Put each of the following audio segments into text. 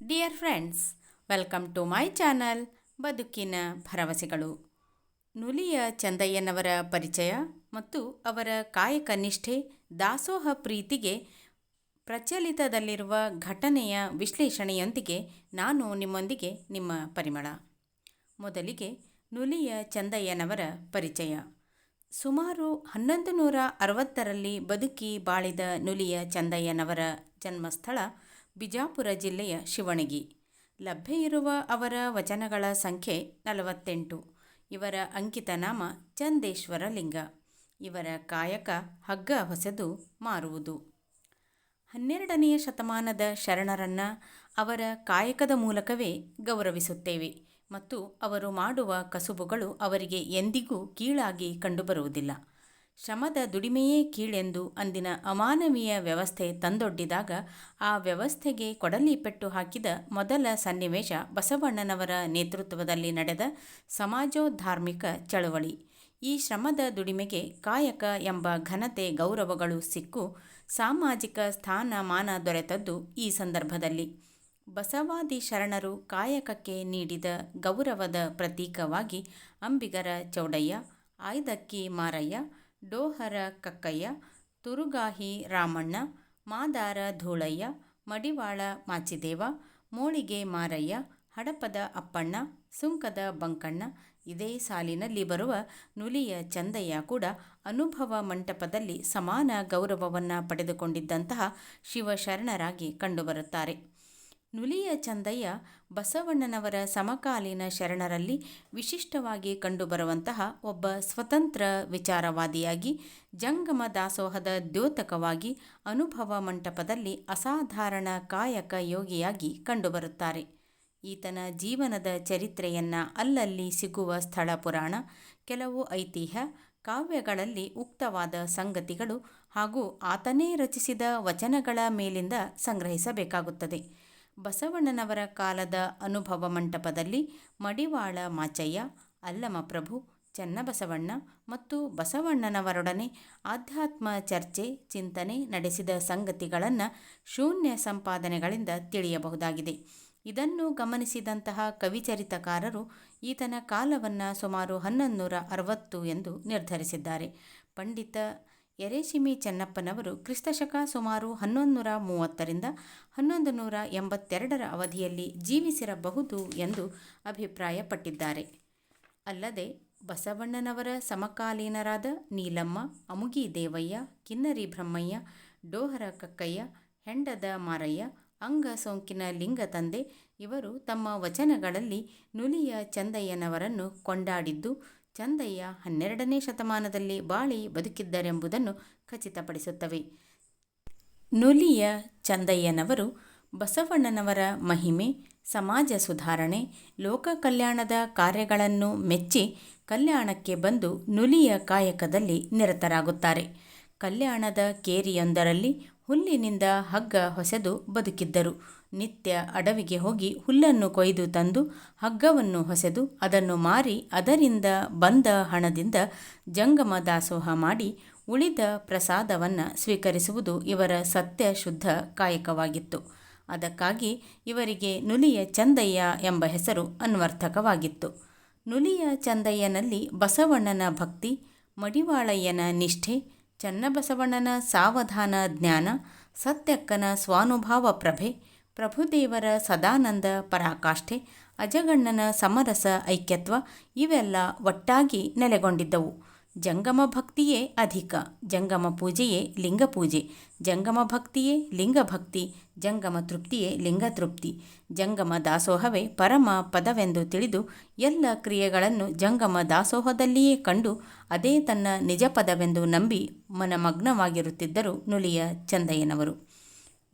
Dear friends, welcome to my channel ಬದುಕಿನ ಭರವಸೆಗಳು. ನುಲಿಯ ಚಂದಯ್ಯನವರ ಪರಿಚಯ ಮತ್ತು ಅವರ ಕಾಯಕ ನಿಷ್ಠೆ, ದಾಸೋಹ ಪ್ರೀತಿಗೆ ಪ್ರಚಲಿತದಲ್ಲಿರುವ ಘಟನೆಯ ವಿಶ್ಲೇಷಣೆಯೊಂದಿಗೆ ನಾನು ನಿಮ್ಮೊಂದಿಗೆ ನಿಮ್ಮ ಪರಿಮಳ. ಮೊದಲಿಗೆ ನುಲಿಯ ಚಂದಯ್ಯನವರ ಪರಿಚಯ. ಸುಮಾರು 1160ರಲ್ಲಿ ಬದುಕಿ ಬಾಳಿದ ನುಲಿಯ ಚಂದಯ್ಯನವರ ಜನ್ಮಸ್ಥಳ ಬಿಜಾಪುರ ಜಿಲ್ಲೆಯ ಶಿವಣಗಿ. ಲಭ್ಯ ಇರುವ ಅವರ ವಚನಗಳ ಸಂಖ್ಯೆ 48. ಇವರ ಅಂಕಿತ ನಾಮ ಚಂದೇಶ್ವರ ಲಿಂಗ. ಇವರ ಕಾಯಕ ಹಗ್ಗ ಹೊಸೆದು ಮಾರುವುದು. 12ನೇ ಶತಮಾನದ ಶರಣರನ್ನು ಅವರ ಕಾಯಕದ ಮೂಲಕವೇ ಗೌರವಿಸುತ್ತೇವೆ ಮತ್ತು ಅವರು ಮಾಡುವ ಕಸುಬುಗಳು ಅವರಿಗೆ ಎಂದಿಗೂ ಕೀಳಾಗಿ ಕಂಡುಬರುವುದಿಲ್ಲ. ಶ್ರಮದ ದುಡಿಮೆಯೇ ಕೀಳೆಂದು ಅಂದಿನ ಅಮಾನವೀಯ ವ್ಯವಸ್ಥೆ ತಂದೊಡ್ಡಿದಾಗ ಆ ವ್ಯವಸ್ಥೆಗೆ ಕೊಡಲಿ ಪೆಟ್ಟು ಹಾಕಿದ ಮೊದಲ ಸನ್ನಿವೇಶ ಬಸವಣ್ಣನವರ ನೇತೃತ್ವದಲ್ಲಿ ನಡೆದ ಸಮಾಜೋಧಾರ್ಮಿಕ ಚಳವಳಿ. ಈ ಶ್ರಮದ ದುಡಿಮೆಗೆ ಕಾಯಕ ಎಂಬ ಘನತೆ ಗೌರವಗಳು ಸಿಕ್ಕು ಸಾಮಾಜಿಕ ಸ್ಥಾನಮಾನ ದೊರೆತದ್ದು ಈ ಸಂದರ್ಭದಲ್ಲಿ. ಬಸವಾದಿ ಶರಣರು ಕಾಯಕಕ್ಕೆ ನೀಡಿದ ಗೌರವದ ಪ್ರತೀಕವಾಗಿ ಅಂಬಿಗರ ಚೌಡಯ್ಯ, ಆಯ್ದಕ್ಕಿ ಮಾರಯ್ಯ, ಡೋಹರ ಕಕ್ಕಯ್ಯ, ತುರುಗಾಹಿ ರಾಮಣ್ಣ, ಮಾದಾರ ಧೂಳಯ್ಯ, ಮಡಿವಾಳ ಮಾಚಿದೇವ, ಮೋಳಿಗೆ ಮಾರಯ್ಯ, ಹಡಪದ ಅಪ್ಪಣ್ಣ, ಸುಂಕದ ಬಂಕಣ್ಣ, ಇದೇ ಸಾಲಿನಲ್ಲಿ ಬರುವ ನುಲಿಯ ಚಂದಯ್ಯ ಕೂಡ ಅನುಭವ ಮಂಟಪದಲ್ಲಿ ಸಮಾನ ಗೌರವವನ್ನು ಪಡೆದುಕೊಂಡಿದ್ದಂತಹ ಶಿವಶರಣರಾಗಿ ಕಂಡುಬರುತ್ತಾರೆ. ನುಲಿಯ ಚಂದಯ್ಯ ಬಸವಣ್ಣನವರ ಸಮಕಾಲೀನ ಶರಣರಲ್ಲಿ ವಿಶಿಷ್ಟವಾಗಿ ಕಂಡುಬರುವಂತಹ ಒಬ್ಬ ಸ್ವತಂತ್ರ ವಿಚಾರವಾದಿಯಾಗಿ, ಜಂಗಮ ದಾಸೋಹದ ದ್ಯೋತಕವಾಗಿ, ಅನುಭವ ಮಂಟಪದಲ್ಲಿ ಅಸಾಧಾರಣ ಕಾಯಕ ಯೋಗಿಯಾಗಿ ಕಂಡುಬರುತ್ತಾರೆ. ಈತನ ಜೀವನದ ಚರಿತ್ರೆಯನ್ನು ಅಲ್ಲಲ್ಲಿ ಸಿಗುವ ಸ್ಥಳ ಪುರಾಣ, ಕೆಲವು ಐತಿಹ್ಯ ಕಾವ್ಯಗಳಲ್ಲಿ ಉಕ್ತವಾದ ಸಂಗತಿಗಳು ಹಾಗೂ ಆತನೇ ರಚಿಸಿದ ವಚನಗಳ ಮೇಲಿಂದ ಸಂಗ್ರಹಿಸಬೇಕಾಗುತ್ತದೆ. ಬಸವಣ್ಣನವರ ಕಾಲದ ಅನುಭವ ಮಂಟಪದಲ್ಲಿ ಮಡಿವಾಳ ಮಾಚಯ್ಯ, ಅಲ್ಲಮಪ್ರಭು, ಚನ್ನಬಸವಣ್ಣ ಮತ್ತು ಬಸವಣ್ಣನವರೊಡನೆ ಆಧ್ಯಾತ್ಮ ಚರ್ಚೆ, ಚಿಂತನೆ ನಡೆಸಿದ ಸಂಗತಿಗಳನ್ನು ಶೂನ್ಯ ಸಂಪಾದನೆಗಳಿಂದ ತಿಳಿಯಬಹುದಾಗಿದೆ. ಇದನ್ನು ಗಮನಿಸಿದಂತಹ ಕವಿಚರಿತಕಾರರು ಈತನ ಕಾಲವನ್ನು ಸುಮಾರು 1160 ಎಂದು ನಿರ್ಧರಿಸಿದ್ದಾರೆ. ಪಂಡಿತ ಎರೇಶಿಮಿ ಚೆನ್ನಪ್ಪನವರು ಕ್ರಿಸ್ತಶಕ ಸುಮಾರು 1130ರಿಂದ 1182 ಅವಧಿಯಲ್ಲಿ ಜೀವಿಸಿರಬಹುದು ಎಂದು ಅಭಿಪ್ರಾಯಪಟ್ಟಿದ್ದಾರೆ. ಅಲ್ಲದೆ ಬಸವಣ್ಣನವರ ಸಮಕಾಲೀನರಾದ ನೀಲಮ್ಮ, ಅಮುಗಿ ದೇವಯ್ಯ, ಕಿನ್ನರಿ ಬ್ರಹ್ಮಯ್ಯ, ಡೋಹರ ಕಕ್ಕಯ್ಯ, ಹೆಂಡದ ಮಾರಯ್ಯ, ಅಂಗ ಸೋಂಕಿನ ಲಿಂಗತಂದೆ ಇವರು ತಮ್ಮ ವಚನಗಳಲ್ಲಿ ನುಲಿಯ ಚಂದಯ್ಯನವರನ್ನು ಕೊಂಡಾಡಿದ್ದು ಚಂದಯ್ಯ 12ನೇ ಶತಮಾನದಲ್ಲಿ ಬಾಳಿ ಬದುಕಿದ್ದರೆಂಬುದನ್ನು ಖಚಿತಪಡಿಸುತ್ತವೆ. ನುಲಿಯ ಚಂದಯ್ಯನವರು ಬಸವಣ್ಣನವರ ಮಹಿಮೆ, ಸಮಾಜ ಸುಧಾರಣೆ, ಲೋಕ ಕಲ್ಯಾಣದ ಕಾರ್ಯಗಳನ್ನು ಮೆಚ್ಚಿ ಕಲ್ಯಾಣಕ್ಕೆ ಬಂದು ನುಲಿಯ ಕಾಯಕದಲ್ಲಿ ನಿರತರಾಗುತ್ತಾರೆ. ಕಲ್ಯಾಣದ ಕೇರಿಯೊಂದರಲ್ಲಿ ಹುಲ್ಲಿನಿಂದ ಹಗ್ಗ ಹೊಸೆದು ಬದುಕಿದ್ದರು. ನಿತ್ಯ ಅಡವಿಗೆ ಹೋಗಿ ಹುಲ್ಲನ್ನು ಕೊಯ್ದು ತಂದು ಹಗ್ಗವನ್ನು ಹೊಸೆದು ಅದನ್ನು ಮಾರಿ ಅದರಿಂದ ಬಂದ ಹಣದಿಂದ ಜಂಗಮ ದಾಸೋಹ ಮಾಡಿ ಉಳಿದ ಪ್ರಸಾದವನ್ನು ಸ್ವೀಕರಿಸುವುದು ಇವರ ಸತ್ಯ ಶುದ್ಧ ಕಾಯಕವಾಗಿತ್ತು. ಅದಕ್ಕಾಗಿ ಇವರಿಗೆ ನುಲಿಯ ಚಂದಯ್ಯ ಎಂಬ ಹೆಸರು ಅನ್ವರ್ಥಕವಾಗಿತ್ತು. ನುಲಿಯ ಚಂದಯ್ಯನಲ್ಲಿ ಬಸವಣ್ಣನ ಭಕ್ತಿ, ಮಡಿವಾಳಯ್ಯನ ನಿಷ್ಠೆ, ಚನ್ನಬಸವಣ್ಣನ ಸಾವಧಾನ ಜ್ಞಾನ, ಸತ್ಯಕ್ಕನ ಸ್ವಾನುಭಾವ ಪ್ರಭೆ, ಪ್ರಭುದೇವರ ಸದಾನಂದ ಪರಾಕಾಷ್ಠೆ, ಅಜಗಣ್ಣನ ಸಮರಸ ಐಕ್ಯತ್ವ ಇವೆಲ್ಲ ಒಟ್ಟಾಗಿ ನೆಲೆಗೊಂಡಿದ್ದವು. ಜಂಗಮ ಭಕ್ತಿಯೇ ಅಧಿಕ, ಜಂಗಮ ಪೂಜೆಯೇ ಲಿಂಗ ಪೂಜೆ, ಜಂಗಮ ಭಕ್ತಿಯೇ ಲಿಂಗ ಭಕ್ತಿ, ಜಂಗಮ ತೃಪ್ತಿಯೇ ಲಿಂಗ ತೃಪ್ತಿ, ಜಂಗಮ ದಾಸೋಹವೇ ಪರಮ ಪದವೆಂದು ತಿಳಿದು ಎಲ್ಲ ಕ್ರಿಯೆಗಳನ್ನು ಜಂಗಮ ದಾಸೋಹದಲ್ಲಿಯೇ ಕಂಡು ಅದೇ ತನ್ನ ನಿಜ ಪದವೆಂದು ನಂಬಿ ಮನಮಗ್ನವಾಗಿರುತ್ತಿದ್ದರು ನುಲಿಯ ಚಂದಯ್ಯನವರು.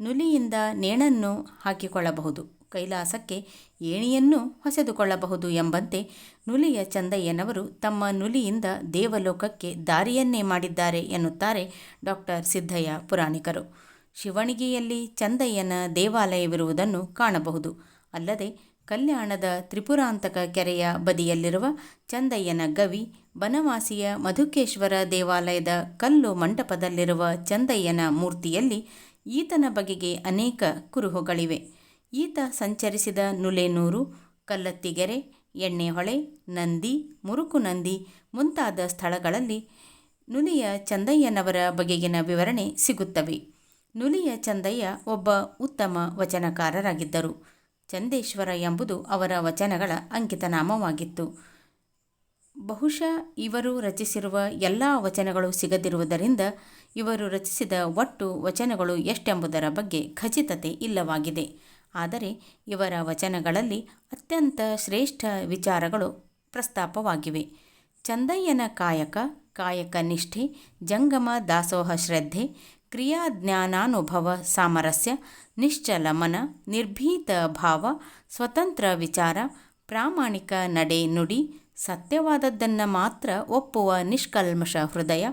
ನುಲಿಯಿಂದ ನೇಣನ್ನು ಹಾಕಿಕೊಳ್ಳಬಹುದು, ಕೈಲಾಸಕ್ಕೆ ಏಣಿಯನ್ನೂ ಹೊಸೆದುಕೊಳ್ಳಬಹುದು ಎಂಬಂತೆ ನುಲಿಯ ಚಂದಯ್ಯನವರು ತಮ್ಮ ನುಲಿಯಿಂದ ದೇವಲೋಕಕ್ಕೆ ದಾರಿಯನ್ನೇ ಮಾಡಿದ್ದಾರೆ ಎನ್ನುತ್ತಾರೆ ಡಾಕ್ಟರ್ ಸಿದ್ದಯ್ಯ ಪುರಾಣಿಕರು. ಶಿವಣಗಿಯಲ್ಲಿ ಚಂದಯ್ಯನ ದೇವಾಲಯವಿರುವುದನ್ನು ಕಾಣಬಹುದು. ಅಲ್ಲದೆ ಕಲ್ಯಾಣದ ತ್ರಿಪುರಾಂತಕ ಕೆರೆಯ ಬದಿಯಲ್ಲಿರುವ ಚಂದಯ್ಯನ ಗವಿ, ಬನವಾಸಿಯ ಮಧುಕೇಶ್ವರ ದೇವಾಲಯದ ಕಲ್ಲು ಮಂಟಪದಲ್ಲಿರುವ ಚಂದಯ್ಯನ ಮೂರ್ತಿಯಲ್ಲಿ ಈತನ ಬಗೆಗೆ ಅನೇಕ ಕುರುಹುಗಳಿವೆ. ಈತ ಸಂಚರಿಸಿದ ನುಲೇನೂರು, ಕಲ್ಲತ್ತಿಗೆರೆ, ಎಣ್ಣೆಹೊಳೆ, ನಂದಿ, ಮುರುಕುನಂದಿ ಮುಂತಾದ ಸ್ಥಳಗಳಲ್ಲಿ ನುಲಿಯ ಚಂದಯ್ಯನವರ ಬಗೆಗಿನ ವಿವರಣೆ ಸಿಗುತ್ತವೆ. ನುಲಿಯ ಚಂದಯ್ಯ ಒಬ್ಬ ಉತ್ತಮ ವಚನಕಾರರಾಗಿದ್ದರು. ಚಂದೇಶ್ವರ ಎಂಬುದು ಅವರ ವಚನಗಳ ಅಂಕಿತನಾಮವಾಗಿತ್ತು. ಬಹುಶಃ ಇವರು ರಚಿಸಿರುವ ಎಲ್ಲ ವಚನಗಳು ಸಿಗದಿರುವುದರಿಂದ ಇವರು ರಚಿಸಿದ ಒಟ್ಟು ವಚನಗಳು ಎಷ್ಟೆಂಬುದರ ಬಗ್ಗೆ ಖಚಿತತೆ ಇಲ್ಲವಾಗಿದೆ. ಆದರೆ ಇವರ ವಚನಗಳಲ್ಲಿ ಅತ್ಯಂತ ಶ್ರೇಷ್ಠ ವಿಚಾರಗಳು ಪ್ರಸ್ತಾಪವಾಗಿವೆ. ಚಂದಯ್ಯನ ಕಾಯಕ ನಿಷ್ಠೆ, ಜಂಗಮ ದಾಸೋಹ ಶ್ರದ್ಧೆ, ಕ್ರಿಯಾಜ್ಞಾನಾನುಭವ ಸಾಮರಸ್ಯ, ನಿಶ್ಚಲ ಮನ, ನಿರ್ಭೀತ ಭಾವ, ಸ್ವತಂತ್ರ ವಿಚಾರ, ಪ್ರಾಮಾಣಿಕ ನಡೆ ನುಡಿ, ಸತ್ಯವಾದದ್ದನ್ನು ಮಾತ್ರ ಒಪ್ಪುವ ನಿಷ್ಕಲ್ಮಶ ಹೃದಯ,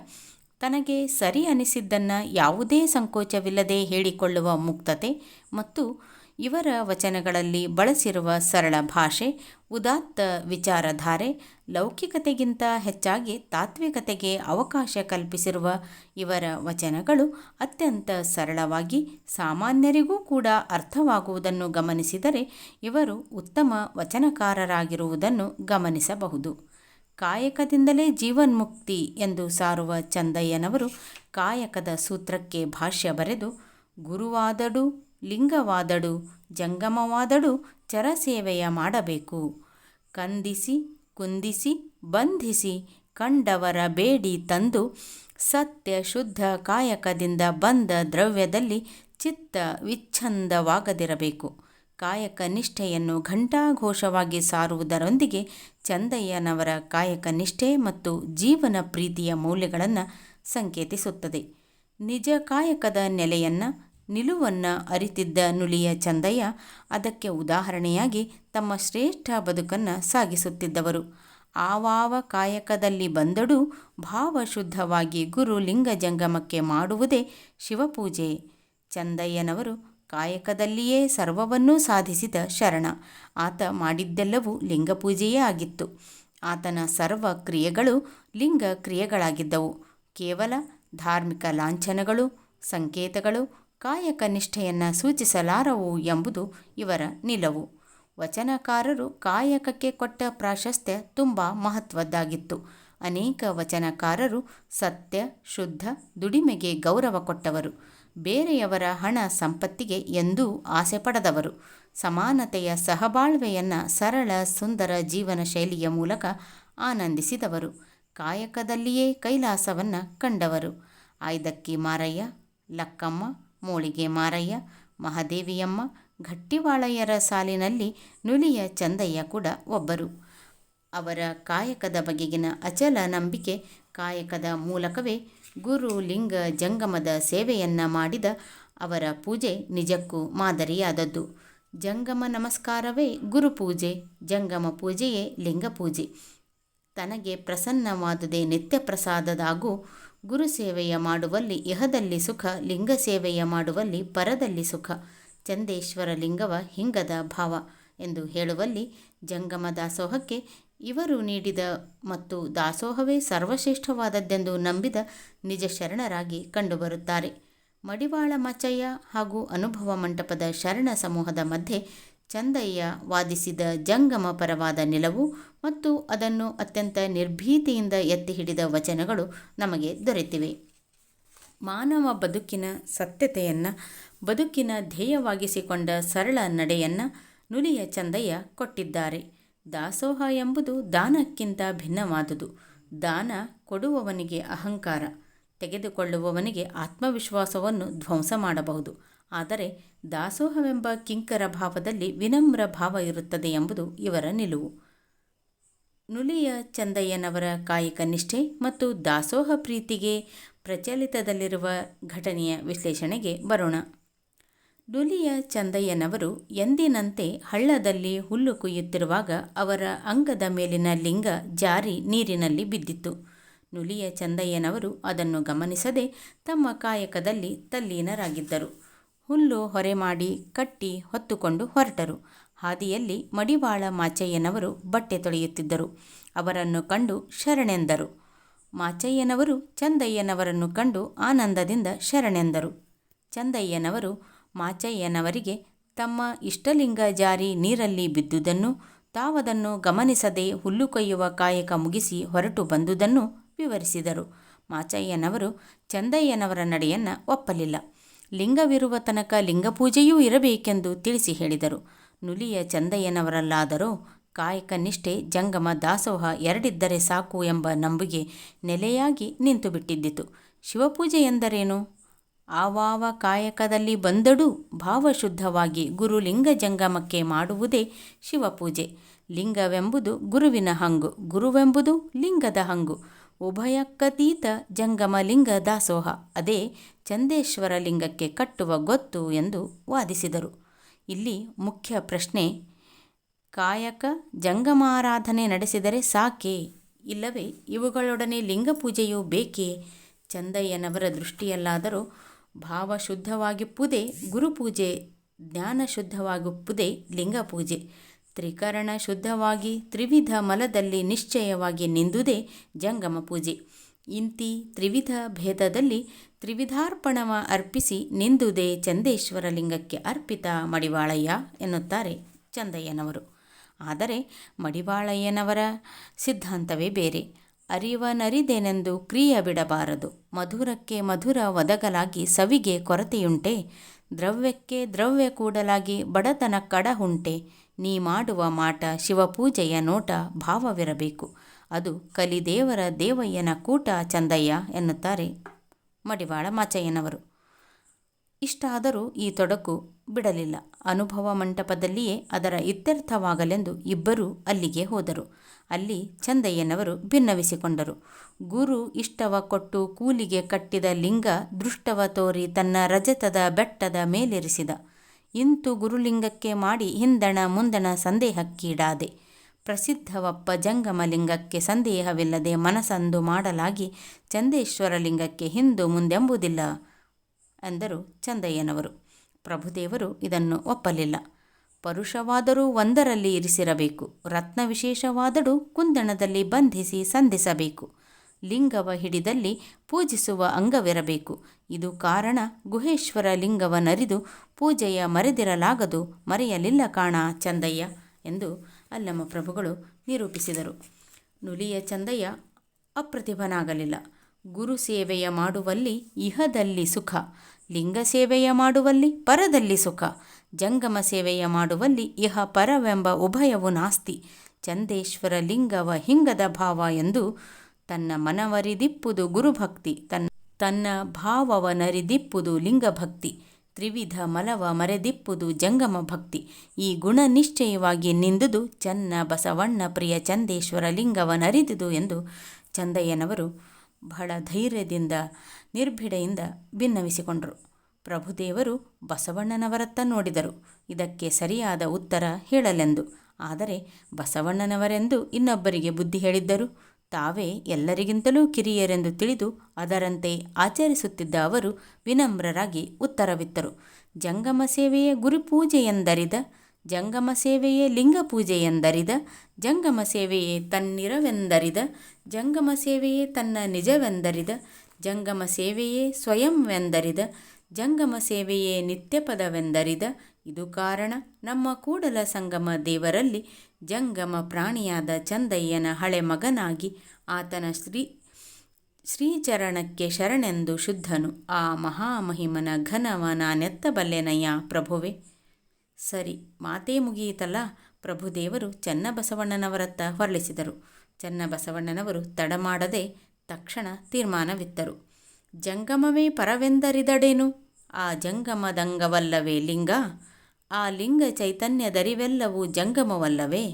ತನಗೆ ಸರಿ ಅನಿಸಿದ್ದನ್ನು ಯಾವುದೇ ಸಂಕೋಚವಿಲ್ಲದೆ ಹೇಳಿಕೊಳ್ಳುವ ಮುಕ್ತತೆ ಮತ್ತು ಇವರ ವಚನಗಳಲ್ಲಿ ಬಳಸಿರುವ ಸರಳ ಭಾಷೆ, ಉದಾತ್ತ ವಿಚಾರಧಾರೆ, ಲೌಕಿಕತೆಗಿಂತ ಹೆಚ್ಚಾಗಿ ತಾತ್ವಿಕತೆಗೆ ಅವಕಾಶ ಕಲ್ಪಿಸಿರುವ ಇವರ ವಚನಗಳು ಅತ್ಯಂತ ಸರಳವಾಗಿ ಸಾಮಾನ್ಯರಿಗೂ ಕೂಡ ಅರ್ಥವಾಗುವುದನ್ನು ಗಮನಿಸಿದರೆ ಇವರು ಉತ್ತಮ ವಚನಕಾರರಾಗಿರುವುದನ್ನು ಗಮನಿಸಬಹುದು. ಕಾಯಕದಿಂದಲೇ ಜೀವನ್ಮುಕ್ತಿ ಎಂದು ಸಾರುವ ಚಂದಯ್ಯನವರು ಕಾಯಕದ ಸೂತ್ರಕ್ಕೆ ಭಾಷ್ಯ ಬರೆದು, ಗುರುವಾದಡು ಲಿಂಗವಾದಡು ಜಂಗಮವಾದಡು ಚರಸೇವೆಯ ಮಾಡಬೇಕು. ಕಂದಿಸಿ ಕುಂದಿಸಿ ಬಂಧಿಸಿ ಕಂಡವರ ಬೇಡಿ ತಂದು ಸತ್ಯ ಶುದ್ಧ ಕಾಯಕದಿಂದ ಬಂದ ದ್ರವ್ಯದಲ್ಲಿ ಚಿತ್ತ ವಿಚ್ಛಂದವಾಗದಿರಬೇಕು. ಕಾಯಕ ನಿಷ್ಠೆಯನ್ನು ಘಂಟಾಘೋಷವಾಗಿ ಸಾರುವುದರೊಂದಿಗೆ ಚಂದಯ್ಯನವರ ಕಾಯಕ ನಿಷ್ಠೆ ಮತ್ತು ಜೀವನ ಪ್ರೀತಿಯ ಮೌಲ್ಯಗಳನ್ನು ಸಂಕೇತಿಸುತ್ತದೆ. ನಿಜ ಕಾಯಕದ ನೆಲೆಯನ್ನು ನಿಲುವನ್ನು ಅರಿತಿದ್ದ ನುಲಿಯ ಚಂದಯ್ಯ ಅದಕ್ಕೆ ಉದಾಹರಣೆಯಾಗಿ ತಮ್ಮ ಶ್ರೇಷ್ಠ ಬದುಕನ್ನು ಸಾಗಿಸುತ್ತಿದ್ದವರು. ಆವಾವ ಕಾಯಕದಲ್ಲಿ ಬಂದಡೂ ಭಾವಶುದ್ಧವಾಗಿ ಗುರು ಲಿಂಗ ಜಂಗಮಕ್ಕೆ ಮಾಡುವುದೇ ಶಿವಪೂಜೆ. ಚಂದಯ್ಯನವರು ಕಾಯಕದಲ್ಲಿಯೇ ಸರ್ವವನ್ನೂ ಸಾಧಿಸಿದ ಶರಣ. ಆತ ಮಾಡಿದ್ದೆಲ್ಲವೂ ಲಿಂಗಪೂಜೆಯೇ ಆಗಿತ್ತು. ಆತನ ಸರ್ವ ಕ್ರಿಯೆಗಳು ಲಿಂಗ ಕ್ರಿಯೆಗಳಾಗಿದ್ದವು. ಕೇವಲ ಧಾರ್ಮಿಕ ಲಾಂಛನಗಳು, ಸಂಕೇತಗಳು ಕಾಯಕ ನಿಷ್ಠೆಯನ್ನು ಸೂಚಿಸಲಾರವು ಎಂಬುದು ಇವರ ನಿಲುವು. ವಚನಕಾರರು ಕಾಯಕಕ್ಕೆ ಕೊಟ್ಟ ಪ್ರಾಶಸ್ತ್ಯ ತುಂಬ ಮಹತ್ವದ್ದಾಗಿತ್ತು. ಅನೇಕ ವಚನಕಾರರು ಸತ್ಯ ಶುದ್ಧ ದುಡಿಮೆಗೆ ಗೌರವ ಕೊಟ್ಟವರು. ಬೇರೆಯವರ ಹಣ ಸಂಪತ್ತಿಗೆ ಎಂದೂ ಆಸೆ ಪಡದವರು. ಸಮಾನತೆಯ ಸಹಬಾಳ್ವೆಯನ್ನು ಸರಳ ಸುಂದರ ಜೀವನ ಶೈಲಿಯ ಮೂಲಕ ಆನಂದಿಸಿದವರು. ಕಾಯಕದಲ್ಲಿಯೇ ಕೈಲಾಸವನ್ನು ಕಂಡವರು. ಆಯ್ದಕ್ಕಿ ಮಾರಯ್ಯ, ಲಕ್ಕಮ್ಮ, ಮೋಳಿಗೆ ಮಾರಯ್ಯ, ಮಹಾದೇವಿಯಮ್ಮ, ಗಟ್ಟಿವಾಳಯ್ಯರ ಸಾಲಿನಲ್ಲಿ ನುಲಿಯ ಚಂದಯ್ಯ ಕೂಡ ಒಬ್ಬರು. ಅವರ ಕಾಯಕದ ಬಗೆಗಿನ ಅಚಲ ನಂಬಿಕೆ, ಕಾಯಕದ ಮೂಲಕವೇ ಗುರು ಲಿಂಗ ಜಂಗಮದ ಸೇವೆಯನ್ನು ಮಾಡಿದ ಅವರ ಪೂಜೆ ನಿಜಕ್ಕೂ ಮಾದರಿಯಾದದ್ದು. ಜಂಗಮ ನಮಸ್ಕಾರವೇ ಗುರುಪೂಜೆ, ಜಂಗಮ ಪೂಜೆಯೇ ಲಿಂಗಪೂಜೆ. ತನಗೆ ಪ್ರಸನ್ನವಾದುದೇ ನಿತ್ಯ ಪ್ರಸಾದದಾಗೂ ಗುರುಸೇವೆಯ ಮಾಡುವಲ್ಲಿ ಇಹದಲ್ಲಿ ಸುಖ, ಲಿಂಗ ಸೇವೆಯ ಮಾಡುವಲ್ಲಿ ಪರದಲ್ಲಿ ಸುಖ. ಚಂದೇಶ್ವರ ಲಿಂಗವ ಹಿಂಗದ ಭಾವ ಎಂದು ಹೇಳುವಲ್ಲಿ ಜಂಗಮ ದಾಸೋಹಕ್ಕೆ ಇವರು ನೀಡಿದ ಮತ್ತು ದಾಸೋಹವೇ ಸರ್ವಶ್ರೇಷ್ಠವಾದದ್ದೆಂದು ನಂಬಿದ ನಿಜ ಶರಣರಾಗಿ ಕಂಡುಬರುತ್ತಾರೆ. ಮಡಿವಾಳ ಮಾಚಯ್ಯ ಹಾಗೂ ಅನುಭವ ಮಂಟಪದ ಶರಣ ಸಮೂಹದ ಮಧ್ಯೆ ಚಂದಯ್ಯ ವಾದಿಸಿದ ಜಂಗಮ ಪರವಾದ ನಿಲುವು ಮತ್ತು ಅದನ್ನು ಅತ್ಯಂತ ನಿರ್ಭೀತಿಯಿಂದ ಎತ್ತಿ ಹಿಡಿದ ವಚನಗಳು ನಮಗೆ ದೊರೆತಿವೆ. ಮಾನವ ಬದುಕಿನ ಸತ್ಯತೆಯನ್ನು ಬದುಕಿನ ಧ್ಯೇಯವಾಗಿಸಿಕೊಂಡ ಸರಳ ನಡೆಯನ್ನು ನುಲಿಯ ಚಂದಯ್ಯ ಕೊಟ್ಟಿದ್ದಾರೆ. ದಾಸೋಹ ಎಂಬುದು ದಾನಕ್ಕಿಂತ ಭಿನ್ನವಾದುದು. ದಾನ ಕೊಡುವವನಿಗೆ ಅಹಂಕಾರ, ತೆಗೆದುಕೊಳ್ಳುವವನಿಗೆ ಆತ್ಮವಿಶ್ವಾಸವನ್ನು ಧ್ವಂಸ ಮಾಡಬಹುದು. ಆದರೆ ದಾಸೋಹವೆಂಬ ಕಿಂಕರ ಭಾವದಲ್ಲಿ ವಿನಮ್ರ ಭಾವ ಇರುತ್ತದೆ ಎಂಬುದು ಇವರ ನಿಲುವು. ನುಲಿಯ ಚಂದಯ್ಯನವರ ಕಾಯಕ ನಿಷ್ಠೆ ಮತ್ತು ದಾಸೋಹ ಪ್ರೀತಿಗೆ ಪ್ರಚಲಿತದಲ್ಲಿರುವ ಘಟನೆಯ ವಿಶ್ಲೇಷಣೆಗೆ ಬರೋಣ. ನುಲಿಯ ಚಂದಯ್ಯನವರು ಎಂದಿನಂತೆ ಹಳ್ಳದಲ್ಲಿ ಹುಲ್ಲು ಕುಯ್ಯುತ್ತಿರುವಾಗ ಅವರ ಅಂಗದ ಮೇಲಿನ ಲಿಂಗ ಜಾರಿ ನೀರಿನಲ್ಲಿ ಬಿದ್ದಿತ್ತು. ನುಲಿಯ ಚಂದಯ್ಯನವರು ಅದನ್ನು ಗಮನಿಸದೆ ತಮ್ಮ ಕಾಯಕದಲ್ಲಿ ತಲ್ಲೀನರಾಗಿದ್ದರು. ಹುಲ್ಲು ಹೊರೆ ಮಾಡಿ ಕಟ್ಟಿ ಹೊತ್ತುಕೊಂಡು ಹೊರಟರು. ಹಾದಿಯಲ್ಲಿ ಮಡಿವಾಳ ಮಾಚಯ್ಯನವರು ಬಟ್ಟೆ ತೊಳೆಯುತ್ತಿದ್ದರು. ಅವರನ್ನು ಕಂಡು ಶರಣೆಂದರು. ಮಾಚಯ್ಯನವರು ಚಂದಯ್ಯನವರನ್ನು ಕಂಡು ಆನಂದದಿಂದ ಶರಣೆಂದರು. ಚಂದಯ್ಯನವರು ಮಾಚಯ್ಯನವರಿಗೆ ತಮ್ಮ ಇಷ್ಟಲಿಂಗ ಜಾರಿ ನೀರಲ್ಲಿ ಬಿದ್ದುದನ್ನು, ತಾವದನ್ನು ಗಮನಿಸದೆ ಹುಲ್ಲು ಕೊಯ್ಯುವ ಕಾಯಕ ಮುಗಿಸಿ ಹೊರಟು ಬಂದುದನ್ನು ವಿವರಿಸಿದರು. ಮಾಚಯ್ಯನವರು ಚಂದಯ್ಯನವರ ನಡೆಯನ್ನು ಒಪ್ಪಲಿಲ್ಲ. ಲಿಂಗವಿರುವ ತನಕ ಲಿಂಗಪೂಜೆಯೂ ಇರಬೇಕೆಂದು ತಿಳಿಸಿ ಹೇಳಿದರು. ನುಲಿಯ ಚಂದಯ್ಯನವರಲ್ಲಾದರೋ ಕಾಯಕ ನಿಷ್ಠೆ, ಜಂಗಮ ದಾಸೋಹ ಎರಡಿದ್ದರೆ ಸಾಕು ಎಂಬ ನಂಬಿಕೆ ನೆಲೆಯಾಗಿ ನಿಂತು ಬಿಟ್ಟಿದ್ದಿತು. ಶಿವಪೂಜೆ ಎಂದರೇನು? ಆವಾವ ಕಾಯಕದಲ್ಲಿ ಬಂದಡೂ ಭಾವಶುದ್ಧವಾಗಿ ಗುರುಲಿಂಗ ಜಂಗಮಕ್ಕೆ ಮಾಡುವುದೇ ಶಿವಪೂಜೆ. ಲಿಂಗವೆಂಬುದು ಗುರುವಿನ ಹಂಗು, ಗುರುವೆಂಬುದು ಲಿಂಗದ ಹಂಗು. ಉಭಯಕ್ಕತೀತ ಜಂಗಮ ಲಿಂಗ ದಾಸೋಹ, ಅದೇ ಚಂದೇಶ್ವರ ಲಿಂಗಕ್ಕೆ ಕಟ್ಟುವ ಗೊತ್ತು ಎಂದು ವಾದಿಸಿದರು. ಇಲ್ಲಿ ಮುಖ್ಯ ಪ್ರಶ್ನೆ, ಕಾಯಕ ಜಂಗಮಾರಾಧನೆ ನಡೆಸಿದರೆ ಸಾಕೇ, ಇಲ್ಲವೇ ಇವುಗಳೊಡನೆ ಲಿಂಗಪೂಜೆಯೂ ಬೇಕೇ? ಚಂದಯ್ಯನವರ ದೃಷ್ಟಿಯಲ್ಲಾದರೂ ಭಾವಶುದ್ಧವಾಗಿಪ್ಪುದೇ ಗುರುಪೂಜೆ, ಜ್ಞಾನಶುದ್ಧವಾಗುಪ್ಪುದೇ ಲಿಂಗಪೂಜೆ. ತ್ರಿಕರಣ ಶುದ್ಧವಾಗಿ ತ್ರಿವಿಧ ಮಲದಲ್ಲಿ ನಿಶ್ಚಯವಾಗಿ ನಿಂದುದೇ ಜಂಗಮ ಪೂಜೆ. ಇಂತಿ ತ್ರಿವಿಧ ಭೇದದಲ್ಲಿ ತ್ರಿವಿಧಾರ್ಪಣವ ಅರ್ಪಿಸಿ ನಿಂದುದೇ ಚಂದೇಶ್ವರ ಲಿಂಗಕ್ಕೆ ಅರ್ಪಿತ ಮಡಿವಾಳಯ್ಯ ಎನ್ನುತ್ತಾರೆ ಚಂದಯ್ಯನವರು. ಆದರೆ ಮಡಿವಾಳಯ್ಯನವರ ಸಿದ್ಧಾಂತವೇ ಬೇರೆ. ಅರಿವನರಿದೆನೆಂದು ಕ್ರಿಯ ಬಿಡಬಾರದು. ಮಧುರಕ್ಕೆ ಮಧುರ ಒದಗಲಾಗಿ ಸವಿಗೆ ಕೊರತೆಯುಂಟೆ? ದ್ರವ್ಯಕ್ಕೆ ದ್ರವ್ಯ ಕೂಡಲಾಗಿ ಬಡತನ ಕಡಹುಂಟೆ? ನೀ ಮಾಡುವ ಮಾಟ ಶಿವಪೂಜೆಯ ನೋಟ ಭಾವವಿರಬೇಕು. ಅದು ಕಲಿದೇವರ ದೇವಯ್ಯನ ಕೂಟ ಚಂದಯ್ಯ ಎನ್ನುತ್ತಾರೆ ಮಡಿವಾಳ ಮಾಚಯ್ಯನವರು. ಇಷ್ಟಾದರೂ ಈ ತೊಡಕು ಬಿಡಲಿಲ್ಲ. ಅನುಭವ ಮಂಟಪದಲ್ಲಿಯೇ ಅದರ ಇತ್ಯರ್ಥವಾಗಲೆಂದು ಇಬ್ಬರೂ ಅಲ್ಲಿಗೆ ಹೋದರು. ಅಲ್ಲಿ ಚಂದಯ್ಯನವರು ಭಿನ್ನವಿಸಿಕೊಂಡರು. ಗುರು ಇಷ್ಟವ ಕೊಟ್ಟು ಕೂಲಿಗೆ ಕಟ್ಟಿದ ಲಿಂಗ ದೃಷ್ಟವ ತೋರಿ ತನ್ನ ರಜತದ ಬೆಟ್ಟದ ಮೇಲಿರಿಸಿದ. ಇಂತು ಗುರುಲಿಂಗಕ್ಕೆ ಮಾಡಿ ಹಿಂದಣ ಮುಂದಣ ಸಂದೇಹಕ್ಕೀಡಾದೆ. ಪ್ರಸಿದ್ಧವಪ್ಪ ಜಂಗಮ ಲಿಂಗಕ್ಕೆ ಸಂದೇಹವಿಲ್ಲದೆ ಮನಸಂದು ಮಾಡಲಾಗಿ ಚಂದೇಶ್ವರ ಲಿಂಗಕ್ಕೆ ಹಿಂದು ಮುಂದೆಂಬುದಿಲ್ಲ ಎಂದರು ಚಂದಯ್ಯನವರು. ಪ್ರಭುದೇವರು ಇದನ್ನು ಒಪ್ಪಲಿಲ್ಲ. ಪರುಷವಾದರೂ ಒಂದರಲ್ಲಿ ಇರಿಸಿರಬೇಕು, ರತ್ನ ವಿಶೇಷವಾದಡೂ ಕುಂದಣದಲ್ಲಿ ಬಂಧಿಸಿ ಸಂಧಿಸಬೇಕು. ಲಿಂಗವ ಹಿಡಿದಲ್ಲಿ ಪೂಜಿಸುವ ಅಂಗವಿರಬೇಕು. ಇದು ಕಾರಣ ಗುಹೇಶ್ವರ ಲಿಂಗವನರಿದು ಪೂಜೆಯ ಮರೆದಿರಲಾಗದು, ಮರೆಯಲಿಲ್ಲ ಕಾಣ ಚಂದಯ್ಯ ಎಂದು ಅಲ್ಲಮ ಪ್ರಭುಗಳು ನಿರೂಪಿಸಿದರು. ನುಲಿಯ ಚಂದಯ್ಯ ಅಪ್ರತಿಭನಾಗಲಿಲ್ಲ. ಗುರು ಸೇವೆಯ ಮಾಡುವಲ್ಲಿ ಇಹದಲ್ಲಿ ಸುಖ, ಲಿಂಗ ಸೇವೆಯ ಮಾಡುವಲ್ಲಿ ಪರದಲ್ಲಿ ಸುಖ, ಜಂಗಮ ಸೇವೆಯ ಮಾಡುವಲ್ಲಿ ಇಹ ಪರವೆಂಬ ಉಭಯವು ನಾಸ್ತಿ. ಚಂದೇಶ್ವರ ಲಿಂಗವ ಹಿಂಗದ ಭಾವ ಎಂದು ತನ್ನ ಮನವರಿದಿಪ್ಪುದು ಗುರುಭಕ್ತಿ, ತನ್ನ ಭಾವವನರಿದಿಪ್ಪುದು ಲಿಂಗಭಕ್ತಿ, ತ್ರಿವಿಧ ಮಲವ ಮರೆದಿಪ್ಪುದು ಜಂಗಮ ಭಕ್ತಿ. ಈ ಗುಣ ನಿಶ್ಚಯವಾಗಿ ನಿಂದುದು ಚನ್ನ ಬಸವಣ್ಣ ಪ್ರಿಯ ಚಂದೇಶ್ವರ ಲಿಂಗವನರಿದುದು ಎಂದು ಚಂದಯ್ಯನವರು ಬಹಳ ಧೈರ್ಯದಿಂದ ನಿರ್ಭಿಡೆಯಿಂದ ಭಿನ್ನವಿಸಿಕೊಂಡರು. ಪ್ರಭುದೇವರು ಬಸವಣ್ಣನವರತ್ತ ನೋಡಿದರು, ಇದಕ್ಕೆ ಸರಿಯಾದ ಉತ್ತರ ಹೇಳಲೆಂದು. ಆದರೆ ಬಸವಣ್ಣನವರೆಂದು ಇನ್ನೊಬ್ಬರಿಗೆ ಬುದ್ಧಿ ಹೇಳಿದ್ದರು. ತಾವೇ ಎಲ್ಲರಿಗಿಂತಲೂ ಕಿರಿಯರೆಂದು ತಿಳಿದು ಅದರಂತೆ ಆಚರಿಸುತ್ತಿದ್ದ ಅವರು ವಿನಮ್ರರಾಗಿ ಉತ್ತರವಿತ್ತರು. ಜಂಗಮ ಸೇವೆಯೇ ಗುರುಪೂಜೆಯೆಂದರಿದ, ಜಂಗಮ ಸೇವೆಯೇ ಲಿಂಗಪೂಜೆಯೆಂದರಿದ, ಜಂಗಮ ಸೇವೆಯೇ ತನ್ನಿರವೆಂದರಿದ, ಜಂಗಮ ಸೇವೆಯೇ ತನ್ನ ನಿಜವೆಂದರಿದ, ಜಂಗಮ ಸೇವೆಯೇ ಸ್ವಯಂವೆಂದರಿದ, ಜಂಗಮ ಸೇವೆಯೇ ನಿತ್ಯಪದವೆಂದರಿದ. ಇದು ಕಾರಣ ನಮ್ಮ ಕೂಡಲ ಸಂಗಮ ದೇವರಲ್ಲಿ ಜಂಗಮ ಪ್ರಾಣಿಯಾದ ಚಂದಯ್ಯನ ಹಳೆ ಮಗನಾಗಿ ಆತನ ಶ್ರೀಚರಣಕ್ಕೆ ಶರಣೆಂದು ಶುದ್ಧನು ಆ ಮಹಾಮಹಿಮನ ಘನವ ನಾನೆತ್ತಬಲ್ಲೆನಯ್ಯ ಪ್ರಭುವೆ. ಸರಿ, ಮಾತೇ ಮುಗಿಯಿತಲ್ಲ. ಪ್ರಭುದೇವರು ಚನ್ನಬಸವಣ್ಣನವರತ್ತ ಹೊರಳಿಸಿದರು. ಚನ್ನಬಸವಣ್ಣನವರು ತಡಮಾಡದೆ ತಕ್ಷಣ ತೀರ್ಮಾನವಿತ್ತರು. ಜಂಗಮವೇ ಪರವೆಂದರಿದಡೇನು? ಆ ಜಂಗಮದಂಗವಲ್ಲವೇ ಲಿಂಗ? ಆ ಲಿಂಗ ಚೈತನ್ಯದರಿವೆಲ್ಲವೂ ಜಂಗಮವಲ್ಲವೇ?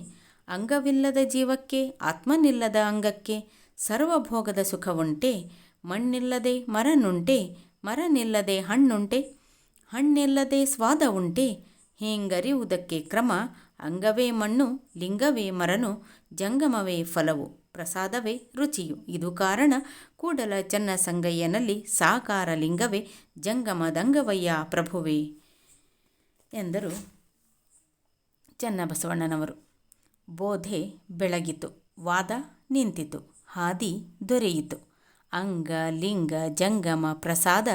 ಅಂಗವಿಲ್ಲದ ಜೀವಕ್ಕೆ, ಆತ್ಮನಿಲ್ಲದ ಅಂಗಕ್ಕೆ ಸರ್ವಭೋಗದ ಸುಖವುಂಟೆ? ಮಣ್ಣಿಲ್ಲದೆ ಮರನುಂಟೆ? ಮರನಿಲ್ಲದೆ ಹಣ್ಣುಂಟೆ? ಹಣ್ಣಿಲ್ಲದೆ ಸ್ವಾದ ಉಂಟೆ? ಹೀಂಗರಿಯುವುದಕ್ಕೆ ಕ್ರಮ ಅಂಗವೇ ಮಣ್ಣು, ಲಿಂಗವೇ ಮರನು, ಜಂಗಮವೇ ಫಲವು, ಪ್ರಸಾದವೇ ರುಚಿಯು. ಇದು ಕಾರಣ ಕೂಡಲ ಚನ್ನಸಂಗಯ್ಯನಲ್ಲಿ ಸಾಕಾರ ಲಿಂಗವೇ ಜಂಗಮದಂಗವಯ್ಯ ಪ್ರಭುವೇ ಎಂದರು ಚನ್ನಬಸವಣ್ಣನವರು. ಬೋಧೆ ಬೆಳಗಿತು, ವಾದ ನಿಂತಿತು, ಹಾದಿ ದೊರೆಯಿತು. ಅಂಗ ಲಿಂಗ ಜಂಗಮ ಪ್ರಸಾದ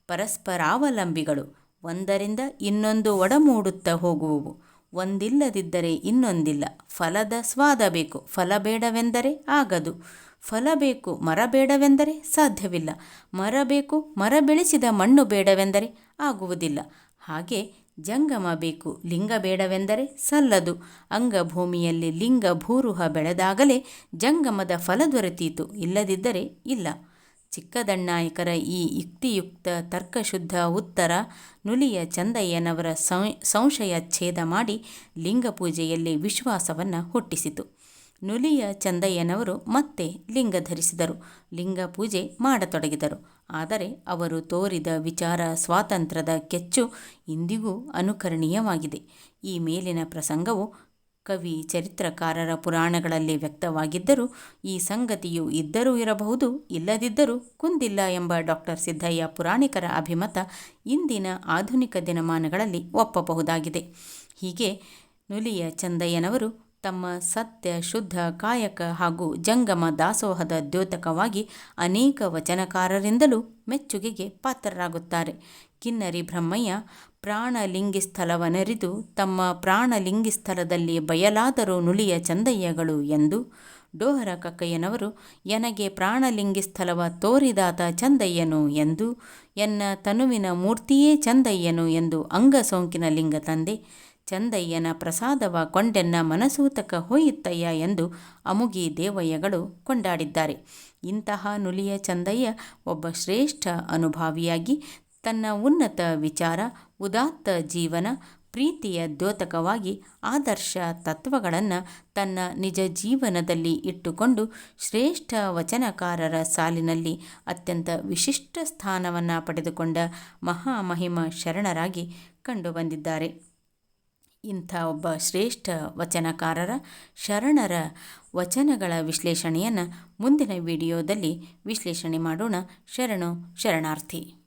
ಪರಸ್ಪರಾವಲಂಬಿಗಳು. ಒಂದರಿಂದ ಇನ್ನೊಂದು ಒಡಮೂಡುತ್ತಾ ಹೋಗುವವು. ಒಂದಿಲ್ಲದಿದ್ದರೆ ಇನ್ನೊಂದಿಲ್ಲ. ಫಲದ ಸ್ವಾದ ಬೇಕು, ಫಲ ಬೇಡವೆಂದರೆ ಆಗದು. ಫಲ ಬೇಕು, ಮರ ಬೇಡವೆಂದರೆ ಸಾಧ್ಯವಿಲ್ಲ. ಮರ ಬೇಕು, ಮರ ಬೆಳೆಸಿದ ಮಣ್ಣು ಬೇಡವೆಂದರೆ ಆಗುವುದಿಲ್ಲ. ಹಾಗೆ ಜಂಗಮ ಬೇಕು, ಲಿಂಗ ಬೇಡವೆಂದರೆ ಸಲ್ಲದು. ಅಂಗಭೂಮಿಯಲ್ಲಿ ಲಿಂಗ ಭೂರುಹ ಬೆಳೆದಾಗಲೇ ಜಂಗಮದ ಫಲ ದೊರೆತೀತು, ಇಲ್ಲದಿದ್ದರೆ ಇಲ್ಲ. ಚಿಕ್ಕದಣ್ಣಾಯಕರ ಈ ಯುಕ್ತಿಯುಕ್ತ ತರ್ಕಶುದ್ಧ ಉತ್ತರ ನುಲಿಯ ಚಂದಯ್ಯನವರ ಸಂಶಯ ಛೇದ ಮಾಡಿ ಲಿಂಗಪೂಜೆಯಲ್ಲಿ ವಿಶ್ವಾಸವನ್ನು ಹುಟ್ಟಿಸಿತು. ನುಲಿಯ ಚಂದಯ್ಯನವರು ಮತ್ತೆ ಲಿಂಗ ಧರಿಸಿದರು, ಲಿಂಗ ಪೂಜೆ ಮಾಡತೊಡಗಿದರು. ಆದರೆ ಅವರು ತೋರಿದ ವಿಚಾರ ಸ್ವಾತಂತ್ರ್ಯದ ಕೆಚ್ಚು ಇಂದಿಗೂ ಅನುಕರಣೀಯವಾಗಿದೆ. ಈ ಮೇಲಿನ ಪ್ರಸಂಗವು ಕವಿ ಚರಿತ್ರಕಾರರ ಪುರಾಣಗಳಲ್ಲಿ ವ್ಯಕ್ತವಾಗಿದ್ದರೂ ಈ ಸಂಗತಿಯು ಇದ್ದರೂ ಇರಬಹುದು, ಇಲ್ಲದಿದ್ದರೂ ಕುಂದಿಲ್ಲ ಎಂಬ ಡಾಕ್ಟರ್ ಸಿದ್ದಯ್ಯ ಪುರಾಣಿಕರ ಅಭಿಮತ ಇಂದಿನ ಆಧುನಿಕ ದಿನಮಾನಗಳಲ್ಲಿ ಒಪ್ಪಬಹುದಾಗಿದೆ. ಹೀಗೆ ನುಲಿಯ ಚಂದಯ್ಯನವರು ತಮ್ಮ ಸತ್ಯ ಶುದ್ಧ ಕಾಯಕ ಹಾಗೂ ಜಂಗಮ ದಾಸೋಹದ ದ್ಯೋತಕವಾಗಿ ಅನೇಕ ವಚನಕಾರರಿಂದಲೂ ಮೆಚ್ಚುಗೆಗೆ ಪಾತ್ರರಾಗುತ್ತಾರೆ. ಕಿನ್ನರಿ ಬ್ರಹ್ಮಯ್ಯ ಪ್ರಾಣಲಿಂಗಿಸ್ಥಲವನರಿದು ತಮ್ಮ ಪ್ರಾಣಲಿಂಗಿಸ್ಥಲದಲ್ಲಿ ಬಯಲಾದರೂ ನುಲಿಯ ಚಂದಯ್ಯಗಳು ಎಂದು, ಡೋಹರ ಕಕ್ಕಯ್ಯನವರು ಎನಗೆ ಪ್ರಾಣಲಿಂಗಿಸ್ಥಲವ ತೋರಿದಾತ ಚಂದಯ್ಯನು ಎಂದು, ಎನ್ನ ತನುವಿನ ಮೂರ್ತಿಯೇ ಚಂದಯ್ಯನು ಎಂದು ಅಂಗಸೋಂಕಿನ ಲಿಂಗ ತಂದೆ, ಚಂದಯ್ಯನ ಪ್ರಸಾದವ ಕೊಂಡೆನ್ನ ಮನಸೂತಕ ಹೋಯಿತ್ತಯ್ಯ ಎಂದು ಅಮುಗಿ ದೇವಯ್ಯಗಳು ಕೊಂಡಾಡಿದ್ದಾರೆ. ಇಂತಹ ನುಲಿಯ ಚಂದಯ್ಯ ಒಬ್ಬ ಶ್ರೇಷ್ಠ ಅನುಭಾವಿಯಾಗಿ ತನ್ನ ಉನ್ನತ ವಿಚಾರ, ಉದಾತ್ತ ಜೀವನ, ಪ್ರೀತಿಯ ದ್ಯೋತಕವಾಗಿ ಆದರ್ಶ ತತ್ವಗಳನ್ನು ತನ್ನ ನಿಜ ಜೀವನದಲ್ಲಿ ಇಟ್ಟುಕೊಂಡು ಶ್ರೇಷ್ಠ ವಚನಕಾರರ ಸಾಲಿನಲ್ಲಿ ಅತ್ಯಂತ ವಿಶಿಷ್ಟ ಸ್ಥಾನವನ್ನು ಪಡೆದುಕೊಂಡ ಮಹಾಮಹಿಮ ಶರಣರಾಗಿ ಕಂಡುಬಂದಿದ್ದಾರೆ. ಇಂಥ ಒಬ್ಬ ಶ್ರೇಷ್ಠ ವಚನಕಾರರ ಶರಣರ ವಚನಗಳ ವಿಶ್ಲೇಷಣೆಯನ್ನು ಮುಂದಿನ ವಿಡಿಯೋದಲ್ಲಿ ವಿಶ್ಲೇಷಣೆ ಮಾಡೋಣ. ಶರಣು ಶರಣಾರ್ಥಿ.